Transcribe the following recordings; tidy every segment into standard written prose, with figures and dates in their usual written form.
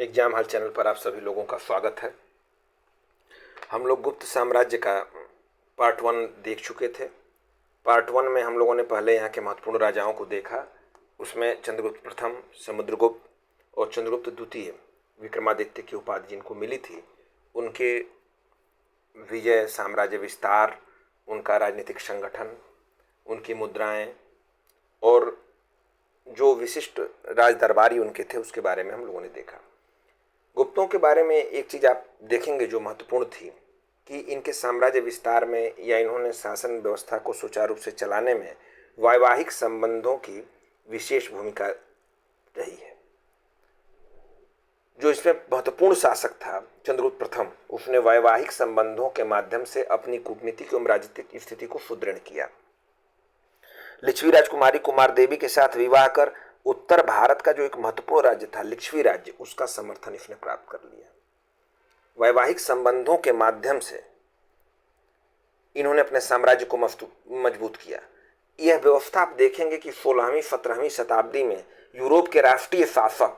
Exam hall channel पर आप सभी लोगों का स्वागत है। हम लोग गुप्त साम्राज्य का पार्ट 1 देख चुके थे। पार्ट 1 में हम लोगों ने पहले यहाँ के महत्वपूर्ण राजाओं को देखा। उसमें चंद्रगुप्त प्रथम, समुद्रगुप्त और चंद्रगुप्त द्वितीय विक्रमादित्य की उपाधि जिनको मिली थी, उनके विजय, साम्राज्य विस्तार, उनका राजनीतिक संगठन, उनकी मुद्राएं और जो विशिष्ट राज दरबारी उनके थे उसके बारे में हम लोगों ने देखा। गुप्तों के बारे में एक चीज़ आप देखेंगे जो महत्वपूर्ण थी कि इनके साम्राज्य विस्तार में या इन्होंने शासन व्यवस्था को सुचारू रूप से चलाने में वैवाहिक संबंधों की विशेष भूमिका रही है। जो इसमें महत्वपूर्ण शासक था चंद्रगुप्त प्रथम, उसने वैवाहिक संबंधों के माध्यम से अपनी कूटनीतिक एवं राजनीतिक स्थिति को सुदृढ़ किया। लिच्छवी राजकुमारी कुमार देवी के साथ विवाह कर उत्तर भारत का जो एक महत्वपूर्ण राज्य था लिच्छवी राज्य, उसका समर्थन इसने प्राप्त कर लिया। वैवाहिक संबंधों के माध्यम से इन्होंने अपने साम्राज्य को मजबूत किया। यह व्यवस्था आप देखेंगे कि 16वीं-17वीं शताब्दी में यूरोप के राष्ट्रीय शासक,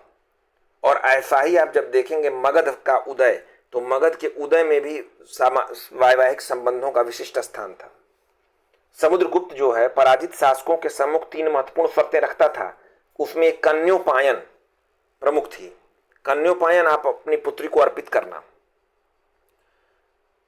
और ऐसा ही आप जब देखेंगे मगध का उदय, तो मगध के उदय में भी वैवाहिक संबंधों का विशिष्ट स्थान था। समुद्रगुप्त जो है पराजित शासकों के सम्मुख 3 महत्वपूर्ण शर्तें रखता था। उसमें एक कन्योपायन प्रमुख थी। कन्योपायन, आप अपनी पुत्री को अर्पित करना।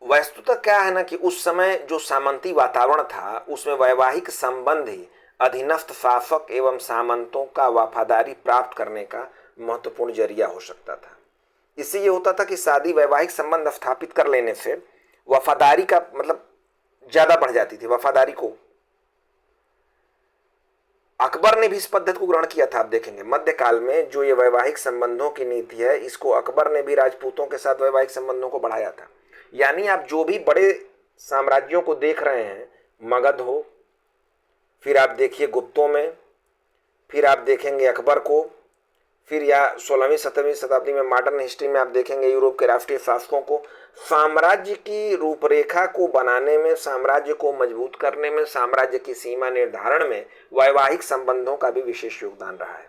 वस्तुतः क्या है ना कि उस समय जो सामंती वातावरण था उसमें वैवाहिक संबंध ही अधीनस्थ शासक एवं सामंतों का वफादारी प्राप्त करने का महत्वपूर्ण जरिया हो सकता था। इससे ये होता था कि शादी, वैवाहिक संबंध स्थापित कर लेने से वफादारी का मतलब ज्यादा बढ़ जाती थी। वफादारी को अकबर ने भी इस पद्धति को ग्रहण किया था। आप देखेंगे मध्यकाल में जो ये वैवाहिक संबंधों की नीति है, इसको अकबर ने भी राजपूतों के साथ वैवाहिक संबंधों को बढ़ाया था। यानी आप जो भी बड़े साम्राज्यों को देख रहे हैं, मगध हो, फिर आप देखिए गुप्तों में, फिर आप देखेंगे अकबर को, फिर या 16वीं-17वीं शताब्दी में मॉडर्न हिस्ट्री में आप देखेंगे यूरोप के राष्ट्रीय शासकों को, साम्राज्य की रूपरेखा को बनाने में, साम्राज्य को मजबूत करने में, साम्राज्य की सीमा निर्धारण में वैवाहिक संबंधों का भी विशेष योगदान रहा है।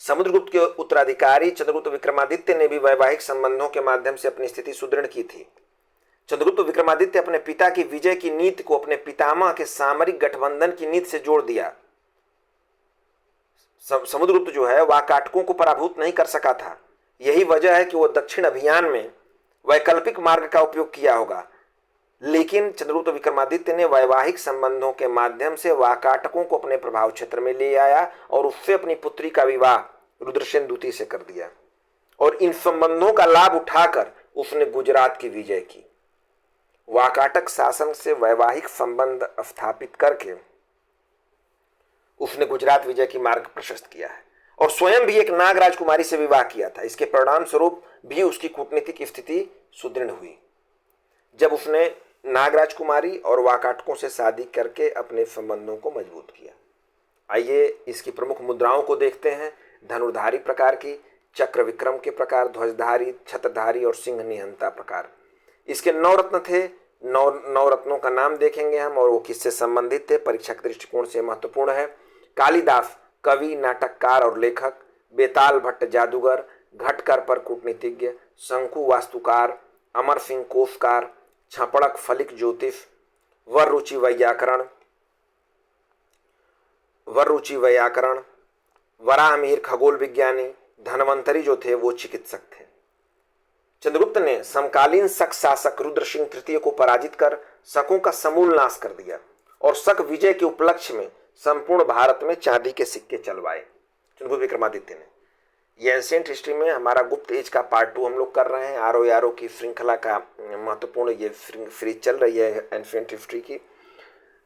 समुद्रगुप्त के उत्तराधिकारी चंद्रगुप्त विक्रमादित्य ने भी वैवाहिक संबंधों के माध्यम से अपनी स्थिति सुदृढ़ की थी। चंद्रगुप्त विक्रमादित्य अपने पिता की विजय की नीति को अपने पितामह के सामरिक गठबंधन की नीति से जोड़ दिया। समुद्रगुप्त जो है वह काटकों को पराभूत नहीं कर सका था। यही वजह है कि वो दक्षिण अभियान में वैकल्पिक मार्ग का उपयोग किया होगा। लेकिन चंद्रगुप्त विक्रमादित्य ने वैवाहिक संबंधों के माध्यम से वाकाटकों को अपने प्रभाव क्षेत्र में ले आया और उससे अपनी पुत्री का विवाह रुद्रसेन द्वितीय से कर दिया। और इन संबंधों का लाभ उठाकर उसने गुजरात की विजय की। वाकाटक शासन से वैवाहिक संबंध स्थापित करके उसने गुजरात विजय की मार्ग प्रशस्त किया है और स्वयं भी एक नाग राजकुमारी से विवाह किया था। इसके परिणाम स्वरूप भी उसकी कूटनीतिक स्थिति सुदृढ़ हुई जब उसने नाग राजकुमारी और वाकाटकों से शादी करके अपने संबंधों को मजबूत किया। आइए इसकी प्रमुख मुद्राओं को देखते हैं। धनुर्धारी प्रकार की, चक्र विक्रम के प्रकार, ध्वजधारी, छत्रधारी और सिंह निहंता प्रकार। इसके 9 रत्न थे। 9 रत्नों का नाम देखेंगे हम और वो किससे संबंधित थे, परीक्षा के दृष्टिकोण से महत्वपूर्ण है। कालिदास कवि, नाटककार और लेखक, बेताल भट्ट जादूगर, घटकर पर कूटनीतिज्ञ, शंकु वास्तुकार, अमर सिंह कोशकार, छपड़क फलिक ज्योतिष, वररुचि वैयाकरण, वराहमिहिर खगोल विज्ञानी, धनवंतरी जो थे वो चिकित्सक थे। चंद्रगुप्त ने समकालीन शक शासक रुद्रसिंह तृतीय को पराजित कर शकों का समूल नाश कर दिया और शक विजय के उपलक्ष्य में संपूर्ण भारत में चांदी के सिक्के चलवाए चंद्रगुप्त विक्रमादित्य ने। ये एंशिएंट हिस्ट्री में हमारा गुप्त एज का पार्ट 2 हम लोग कर रहे हैं। आरओ की श्रृंखला का महत्वपूर्ण ये सीरीज चल रही है एंशिएंट हिस्ट्री की।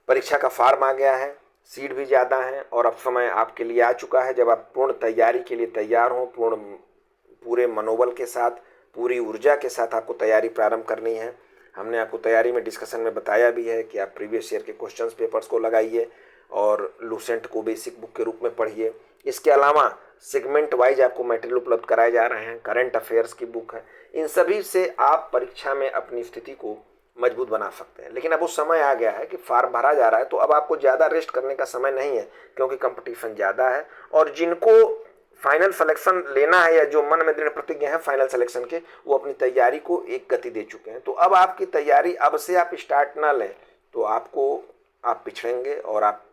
परीक्षा का फॉर्म आ गया है, सीट भी ज़्यादा है और अब समय आपके लिए आ चुका है जब आप पूर्ण तैयारी के लिए तैयार हों। पूरे मनोबल के साथ, पूरी ऊर्जा के साथ आपको तैयारी प्रारंभ करनी है। हमने आपको तैयारी में डिस्कशन में बताया भी है कि आप प्रीवियस ईयर के क्वेश्चंस पेपर्स को लगाइए और लूसेंट को बेसिक बुक के रूप में पढ़िए। इसके अलावा सेगमेंट वाइज आपको मटेरियल उपलब्ध कराए जा रहे हैं। करंट अफेयर्स की बुक है। इन सभी से आप परीक्षा में अपनी स्थिति को मजबूत बना सकते हैं। लेकिन अब वो समय आ गया है कि फॉर्म भरा जा रहा है, तो अब आपको ज़्यादा रेस्ट करने का समय नहीं है क्योंकि कंपटीशन ज़्यादा है। और जिनको फाइनल सिलेक्शन लेना है या जो मन में दृढ़ प्रतिज्ञा है फाइनल सिलेक्शन के, वो अपनी तैयारी को एक गति दे चुके हैं। तो अब आपकी तैयारी अब से आप स्टार्ट ना लें तो आप पिछड़ेंगे और आप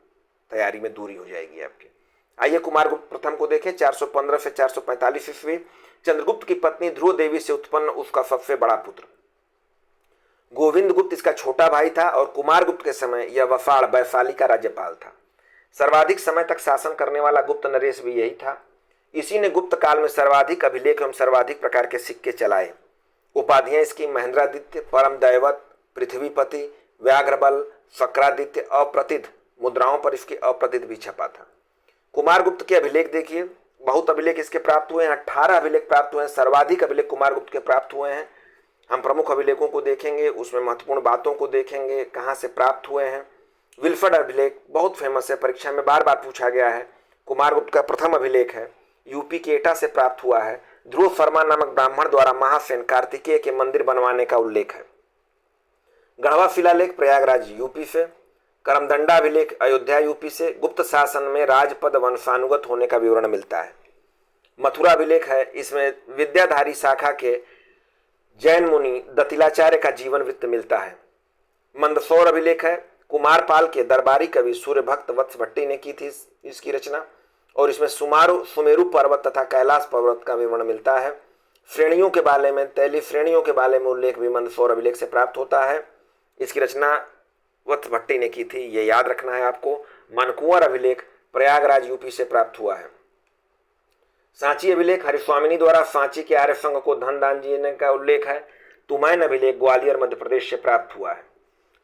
तैयारी में दूरी हो जाएगी आपकी। आइए कुमारगुप्त प्रथम को देखें। 415 से 445 ईस्वी। चंद्रगुप्त की पत्नी ध्रुव देवी से उत्पन्न उसका सबसे बड़ा पुत्र गोविंद गुप्त इसका छोटा भाई था और कुमारगुप्त के समय यह वफाड़ वैशाली का राज्यपाल था। सर्वाधिक समय तक शासन करने वाला गुप्त नरेश भी यही था। इसी ने गुप्त काल में सर्वाधिक अभिलेख एवं सर्वाधिक प्रकार के सिक्के चलाए। उपाधियां इसकी महेंद्रादित्य, परम दैवत, पृथ्वीपति, व्याघ्रबल, शक्रादित्य, अप्रतिध, मुद्राओं पर इसके अप्रतिध भी छपा था। कुमारगुप्त के अभिलेख देखिए, बहुत अभिलेख इसके प्राप्त हुए हैं, 18 अभिलेख प्राप्त हुए हैं। सर्वाधिक अभिलेख कुमारगुप्त के प्राप्त हुए हैं। हम प्रमुख अभिलेखों को देखेंगे, उसमें महत्वपूर्ण बातों को देखेंगे, कहाँ से प्राप्त हुए हैं। विल्फर्ड अभिलेख बहुत फेमस है, परीक्षा में बार बार पूछा गया है। कुमारगुप्त का प्रथम अभिलेख है, यूपी के एटा से प्राप्त हुआ है। ध्रुव शर्मा नामक ब्राह्मण द्वारा महासेन कार्तिकेय के मंदिर बनवाने का उल्लेख है। गढ़वा शिलालेख प्रयागराज यूपी से। करमदंडा अभिलेख अयोध्या यूपी से। गुप्त शासन में राजपद वंशानुगत होने का विवरण मिलता है। मथुरा अभिलेख है, इसमें विद्याधारी शाखा के जैन मुनि दतिलाचार्य का जीवन वृत्त मिलता है। मंदसौर अभिलेख है, कुमारपाल के दरबारी कवि सूर्यभक्त वत्स भट्टी ने की थी इसकी रचना और इसमें सुमेरु पर्वत तथा कैलाश पर्वत का विवरण मिलता है। श्रेणियों के बारे में, तैली श्रेणियों के बारे में उल्लेख भी मंदसौर अभिलेख से प्राप्त होता है। इसकी रचना वत्स भट्टी ने की थी, ये याद रखना है आपको। मनकुंवर अभिलेख प्रयागराज यूपी से प्राप्त हुआ है। सांची अभिलेख हरिस्वामिनी द्वारा सांची के आर्य संघ को धन दान देने का उल्लेख है। तुमैन अभिलेख ग्वालियर मध्य प्रदेश से प्राप्त हुआ है।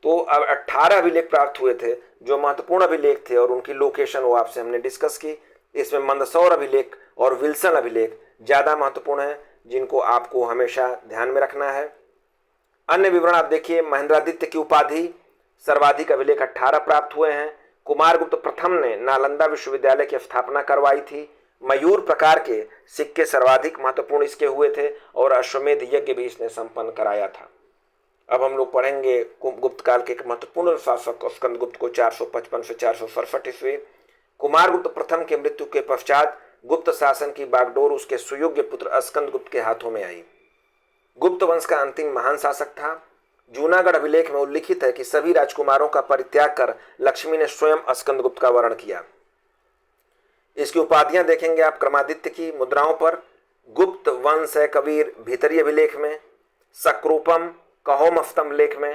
तो अब 18 अभिलेख प्राप्त हुए थे जो महत्वपूर्ण अभिलेख थे और उनकी लोकेशन वो आपसे हमने डिस्कस की। इसमें मंदसौर अभिलेख और विल्सन अभिलेख ज्यादा महत्वपूर्ण है, जिनको आपको हमेशा ध्यान में रखना है। अन्य विवरण आप देखिए, महेंद्रादित्य की उपाधि सर्वाधिक अभिलेख 18 प्राप्त हुए हैं। कुमारगुप्त प्रथम ने नालंदा विश्वविद्यालय की स्थापना करवाई थी। मयूर प्रकार के सिक्के सर्वाधिक महत्वपूर्ण इसके हुए थे और अश्वमेध यज्ञ भी इसने संपन्न कराया था। अब हम लोग पढ़ेंगे गुप्त काल के एक महत्वपूर्ण शासक स्कंदगुप्त को। 455 से 467 ईस्वी। कुमारगुप्त प्रथम के मृत्यु के पश्चात गुप्त शासन की बागडोर उसके सुयोग्य पुत्र स्कंदगुप्त के हाथों में आई। गुप्त वंश का अंतिम महान शासक था। जूनागढ़ अभिलेख में उल्लिखित है कि सभी राजकुमारों का परित्याग कर लक्ष्मी ने स्वयं स्कंदगुप्त का वरण किया। इसकी उपाधियां देखेंगे आप क्रमादित्य की मुद्राओं पर। गुप्त वंश है कबीर भीतरी अभिलेख में। सक्रूपम कहोम स्तंभ लेख में।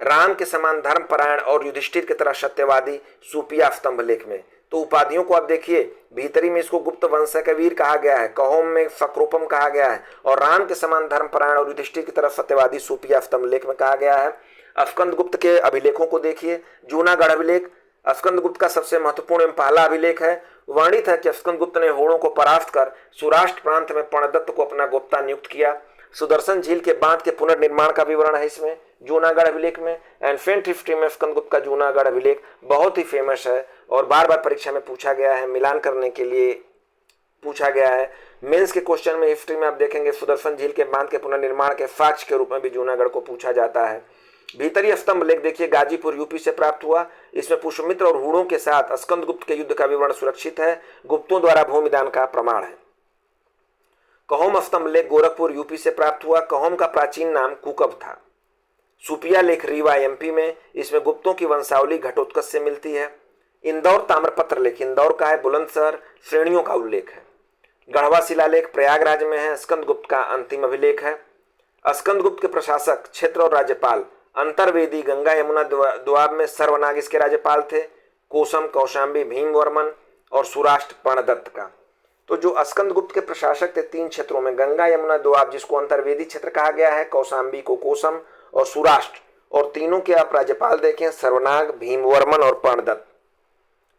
राम के समान धर्मपरायण और युधिष्ठिर की तरह सत्यवादी सूपिया स्तंभ लेख में। तो उपाधियों को आप देखिए, भीतरी में इसको गुप्त वंश कबीर कहा गया है, कहोम में सक्रूपम कहा गया है और राम के समान धर्मपरायण और युधिष्ठिर की तरह सत्यवादी सूपिया स्तंभ लेख में कहा गया है। स्कंदगुप्त के अभिलेखों को देखिए। जूनागढ़ अभिलेख स्कंदगुप्त का सबसे महत्वपूर्ण एवं पहला अभिलेख है। वर्णित है कि स्कंदगुप्त ने होड़ों को परास्त कर सौराष्ट्र प्रांत में पर्णदत्त को अपना गुप्ता नियुक्त किया। सुदर्शन झील के बांध के पुनर्निर्माण का विवरण है इसमें जूनागढ़ अभिलेख में। एंशिएंट हिस्ट्री में स्कंदगुप्त का जूनागढ़ अभिलेख बहुत ही फेमस है और बार बार परीक्षा में पूछा गया है, मिलान करने के लिए पूछा गया है। मेंस के क्वेश्चन में हिस्ट्री में आप देखेंगे सुदर्शन झील के बांध के पुनर्निर्माण के साक्ष्य के रूप में भी जूनागढ़ को पूछा जाता है। भीतरी स्तंभ लेख देखिए, गाजीपुर यूपी से प्राप्त हुआ। इसमें पुष्यमित्र और हूणों के साथ स्कंदगुप्त के युद्ध का विवरण सुरक्षित है। गुप्तों द्वारा भूमिदान का प्रमाण है। कहोम स्तंभ लेख गोरखपुर यूपी से प्राप्त हुआ। कहोम का प्राचीन नाम कुकब था। सुपिया लेख रीवा एमपी में। इसमें गुप्तों की वंशावली घटोत्कच से मिलती है। इंदौर ताम्रपत्र लेख इंदौर का है, बुलंदशहर श्रेणियों का उल्लेख है। गढ़वा शिलालेख प्रयागराज में है। स्कंदगुप्त का अंतिम अभिलेख है। स्कंदगुप्त के प्रशासक, क्षेत्र और राज्यपाल अंतर्वेदी गंगा यमुना दोआब में सर्वनाग इसके राज्यपाल थे। कोसम कौशाम्बी भीमवर्मन और सौराष्ट्र पर्णदत्त का। तो जो स्कंदगुप्त के प्रशासक थे 3 क्षेत्रों में, गंगा यमुना दोआब जिसको अंतर्वेदी क्षेत्र कहा गया है, कौशाम्बी को कोसम और सौराष्ट्र, और तीनों के आप राज्यपाल देखें सर्वनाग, भीमवर्मन और पर्णदत्त।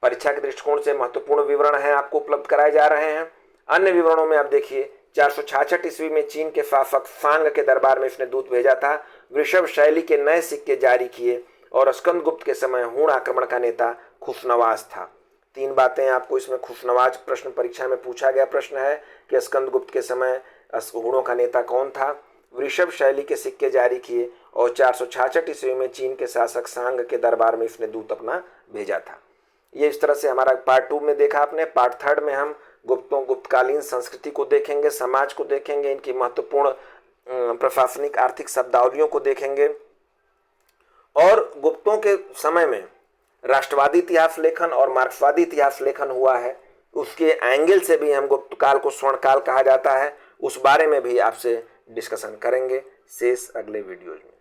परीक्षा के दृष्टिकोण से महत्वपूर्ण विवरण है आपको उपलब्ध कराए जा रहे हैं। अन्य विवरणों में आप देखिए 466 ईस्वी में चीन के शासक सांग के दरबार में इसने दूत भेजा था। वृषभ शैली के नए सिक्के जारी किए और स्कंदगुप्त के समय हूण आक्रमण का नेता खुशनवाज था। 3 बातें आपको इसमें खुशनवाज प्रश्न परीक्षा में पूछा गया प्रश्न है कि स्कंदगुप्त के समय हूणों का नेता कौन था, वृषभ शैली के सिक्के जारी किए और 466 ईस्वी में चीन के शासक सांग के दरबार में इसने दूत अपना भेजा था। ये इस तरह से हमारा पार्ट 2 में देखा आपने। पार्ट 3 में हम गुप्तों गुप्तकालीन संस्कृति को देखेंगे, समाज को देखेंगे, इनकी महत्वपूर्ण प्रशासनिक आर्थिक शब्दावलियों को देखेंगे और गुप्तों के समय में राष्ट्रवादी इतिहास लेखन और मार्क्सवादी इतिहास लेखन हुआ है, उसके एंगल से भी हम गुप्त काल को स्वर्ण काल कहा जाता है, उस बारे में भी आपसे डिस्कशन करेंगे शेष अगले वीडियोज में।